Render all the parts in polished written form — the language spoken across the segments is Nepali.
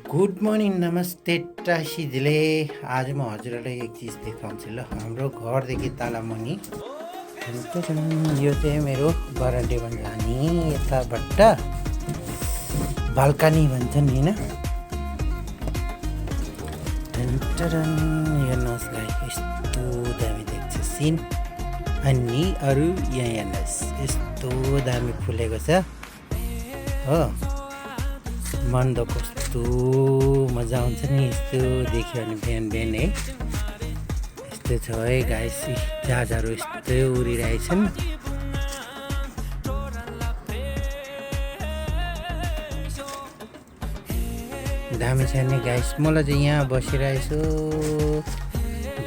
गुड मर्निङ नमस्ते टासीजीले। आज म हजुरहरूलाई एक चिज देखाउँछु ल। हाम्रो घरदेखि तालामुनि यो चाहिँ मेरो बरान्डे भन्छ नि, यताबाट बाल्कनी भन्छन् होइन। हेर्नुहोस् गाई, यस्तो दामी देख्छ सिन। अनि अरू यहाँ हेर्नुहोस्, यस्तो दामी फुलेको छ हो। मन त कस्तो मजा आउँछ नि यस्तो देख्यो भने बिहान बिहान है। यस्तो छ है गाइस, जहाजहरू यस्तो उडिरहेछन्। दामी छ नि गाइस। मलाई चाहिँ यहाँ बसेर यसो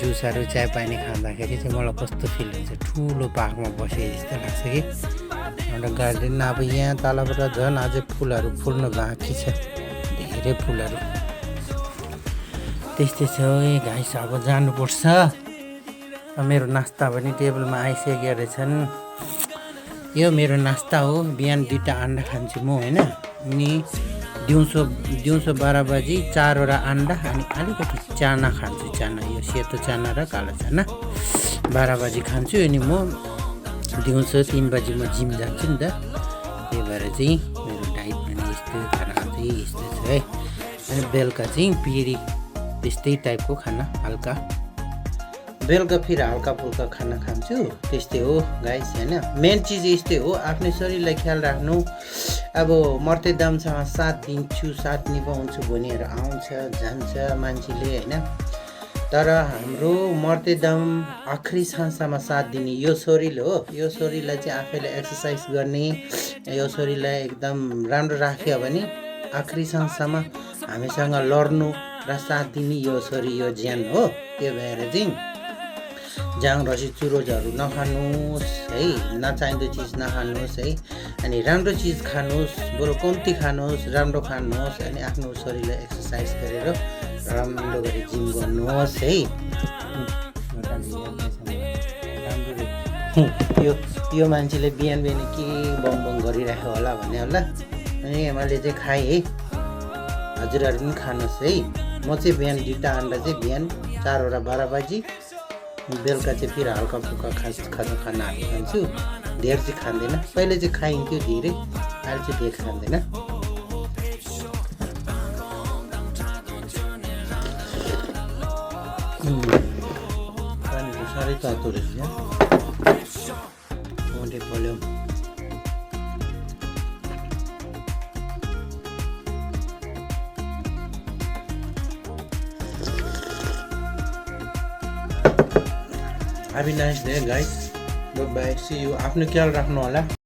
जुसहरू चिया पानी खाँदाखेरि चाहिँ मलाई कस्तो फिल हुन्छ, ठुलो पार्कमा बसे जस्तो लाग्छ कि। एउटा गार्डन अब यहाँ तलबाट झन् अझै फुलहरू फुल्नु बाँकी छ, धेरै फुलहरू। त्यस्तै छ है गाइस, अब जानुपर्छ। मेरो नास्ता पनि टेबलमा आइसकेको रहेछन्। यो मेरो नास्ता हो। बिहान 2टा अन्डा खान्छु म होइन। अनि दिउँसो 12 बजी 4वटा अन्डा अनि अलिकति चाना खान्छु। चाना, यो सेतो चाना र कालो चाना 12 बजी खान्छु। अनि म दिउँसो 3 बजी म जिम जान्छु नि त। त्यही भएर चाहिँ मेरो डाइट पनि यस्तो, खाना चाहिँ यस्तो छ है। अनि बेलुका चाहिँ फेरि त्यस्तै टाइपको खाना, हल्का। बेलुका फेरि हल्का फुल्का खाना खान्छु। त्यस्तै हो गाइस होइन। मेन चिज यस्तै हो, आफ्नै शरीरलाई ख्याल राख्नु। अब मर्ते दामसँग साथ दिन्छु, साथ निभाउँछु भनेर आउँछ जान्छ मान्छेले होइन। तर हाम्रो मर्ते दम आखिरी साँझसम्म साथ दिने यो शरीर हो। यो शरीरलाई चाहिँ आफैले एक्सर्साइज गर्ने, यो शरीरलाई एकदम राम्रो राख्यो भने आखिरी साँझसम्म हामीसँग लड्नु र साथ दिने यो शरीर, यो ज्यान हो। त्यो भएर चाहिँ जाङ रसी चुरोजहरू नखानुहोस् है, नचाहिँदो चिज नखानुहोस् है। अनि राम्रो चिज खानुहोस्, बरु कम्ती खानुहोस्, राम्रो खानुहोस्। अनि आफ्नो शरीरलाई एक्सर्साइज गरेर राम्रो गरी जिम गर्नुहोस् है। यो मान्छेले बिहान बिहान के बङ गरिराख्यो होला भन्ने होला। अनि मैले चाहिँ खाएँ है, हजुरहरू पनि खानुहोस् है। म चाहिँ बिहान 2टा अन्डा चाहिँ बिहान 4वटा 12 बजी, बेलुका चाहिँ फेरि हल्का फुल्का खानाहरू खान्छु। धेर चाहिँ खाँदैन। पहिले चाहिँ खाइन्थ्यो धेरै, अहिले चाहिँ धेर खाँदैन। पानी तो साह्रै तातो रहेछ यहाँ। पोल्यो Have a nice day guys. Bye bye. See you. आफ्नो ख्याल राख्नु होला।